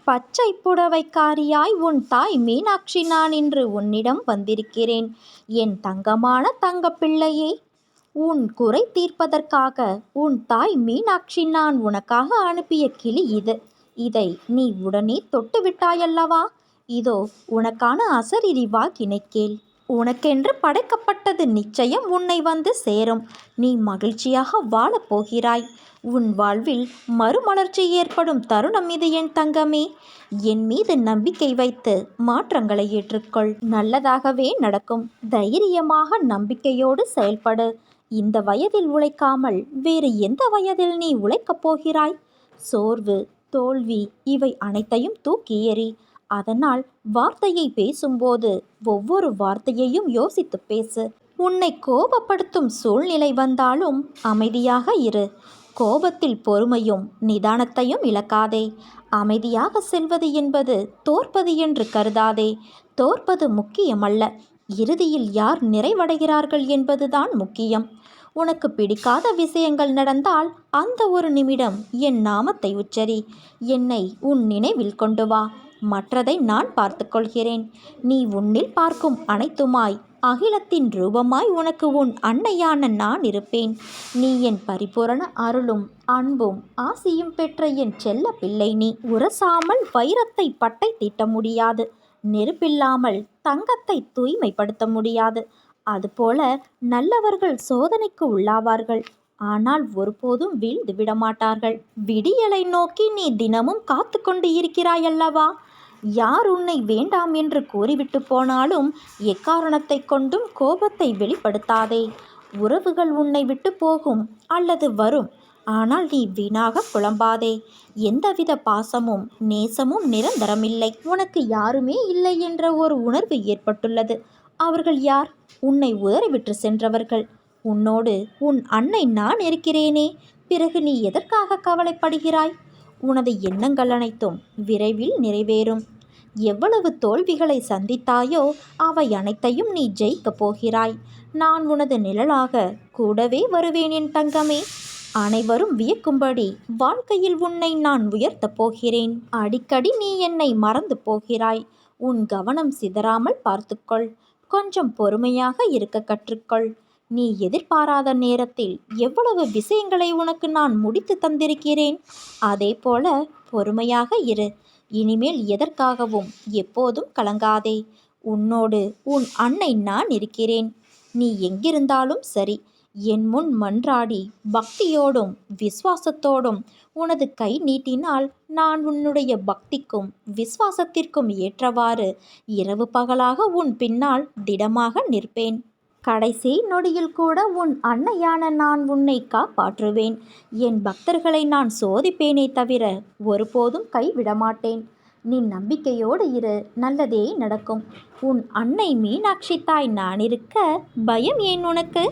பச்சை புடவைக்காரியாய் உன் தாய் மீனாட்சி நான் இன்று உன்னிடம் வந்திருக்கிறேன். என் தங்கமான தங்கப்பிள்ளையே, உன் குறை தீர்ப்பதற்காக உன் தாய் மீனாட்சி நான் உனக்காக அனுப்பிய கிளி இது. இதை நீ உடனே தொட்டு விட்டாயல்லவா? இதோ உனக்கான அசரீரி வாக்கினை கேள். உனக்கென்று படைக்கப்பட்டது நிச்சயம் உன்னை வந்து சேரும். நீ மகிழ்ச்சியாக வாழப் போகிறாய். உன் வாழ்வில் மறுமலர்ச்சி ஏற்படும் தருணம் இது என் தங்கமே. என் மீது நம்பிக்கை வைத்து மாற்றங்களை ஏற்றுக்கொள். நல்லதாகவே நடக்கும். தைரியமாக நம்பிக்கையோடு செயல்படு. இந்த வயதில் உழைக்காமல் வேறு எந்த வயதில் நீ உழைக்கப் போகிறாய்? சோர்வு, தோல்வி இவை அனைத்தையும் தூக்கி எறி. அதனால் வார்த்தையை பேசும்போது ஒவ்வொரு வார்த்தையையும் யோசித்து பேசு. உன்னை கோபப்படுத்தும் சூழ்நிலை வந்தாலும் அமைதியாக இரு. கோபத்தில் பொறுமையும் நிதானத்தையும் இழக்காதே. அமைதியாக செல்வது என்பது தோற்பது என்று கருதாதே. தோற்பது முக்கியமல்ல, இறுதியில் யார் நிறைவடைகிறார்கள் என்பதுதான் முக்கியம். உனக்கு பிடிக்காத விஷயங்கள் நடந்தால் அந்த ஒரு நிமிடம் என் நாமத்தை உச்சரி. என்னை உன் நினைவில் கொண்டு வா. மற்றதை நான் பார்த்து கொள்கிறேன். நீ உன்னில் பார்க்கும் அனைத்துமாய் அகிலத்தின் ரூபமாய் உனக்கு உன் அன்னையான நான் இருப்பேன். நீ என் பரிபூரண அருளும் அன்பும் ஆசியும் பெற்ற என் செல்ல பிள்ளை நீ. உரசாமல் வைரத்தை பட்டை தீட்ட முடியாது. நெருப்பில்லாமல் தங்கத்தை தூய்மைப்படுத்த முடியாது. அதுபோல நல்லவர்கள் சோதனைக்கு உள்ளாவார்கள். ஆனால் ஒருபோதும் வீழ்ந்து விடமாட்டார்கள். விடியலை நோக்கி நீ தினமும் காத்து கொண்டு இருக்கிறாயல்லவா? யார் உன்னை வேண்டாம் என்று கூறிவிட்டு போனாலும் எக்காரணத்தை கொண்டும் கோபத்தை வெளிப்படுத்தாதே. உறவுகள் உன்னை விட்டு போகும் அல்லது வரும். ஆனால் நீ வீணாக குழம்பாதே. எந்தவித பாசமும் நேசமும் நிரந்தரமில்லை. உனக்கு யாருமே இல்லை என்ற ஒரு உணர்வு ஏற்பட்டுள்ளது. அவர்கள் யார்? உன்னை உதறிவிட்டு சென்றவர்கள். உன்னோடு உன் அன்னை நான் இருக்கிறேனே. பிறகு நீ எதற்காக கவலைப்படுகிறாய்? உனது எண்ணங்கள் அனைத்தும் விரைவில் நிறைவேறும். எவ்வளவு தோல்விகளை சந்தித்தாயோ அவை அனைத்தையும் நீ ஜெயிக்கப் போகிறாய். நான் உனது நிழலாக கூடவே வருவேன் என் தங்கமே. அனைவரும் வியக்கும்படி வாழ்க்கையில் உன்னை நான் உயர்த்தப் போகிறேன். அடிக்கடி நீ என்னை மறந்து போகிறாய். உன் கவனம் சிதறாமல் பார்த்துக்கொள். கொஞ்சம் பொறுமையாக இருக்க கற்றுக்கொள். நீ எதிர்பாராத நேரத்தில் எவ்வளவு விஷயங்களை உனக்கு நான் முடித்து தந்திருக்கிறேன். அதே போல பொறுமையாக இரு. இனிமேல் எதற்காகவும் எப்போதும் கலங்காதே. உன்னோடு உன் அன்னை நான் இருக்கிறேன். நீ எங்கிருந்தாலும் சரி, என் முன் மன்றாடி பக்தியோடும் விசுவாசத்தோடும் உனது கை நீட்டினால் நான் உன்னுடைய பக்திக்கும் விசுவாசத்திற்கும் ஏற்றவாறு இரவு பகலாக உன் பின்னால் திடமாக நிற்பேன். கடைசி நொடியில் கூட உன் அன்னையான நான் உன்னை காப்பாற்றுவேன். என் பக்தர்களை நான் சோதிப்பேனே தவிர ஒருபோதும் கைவிடமாட்டேன். நீ நம்பிக்கையோடு இரு. நல்லதே நடக்கும். உன் அன்னை மீனாட்சி தாய் நான் இருக்க பயம் ஏன் உனக்கு?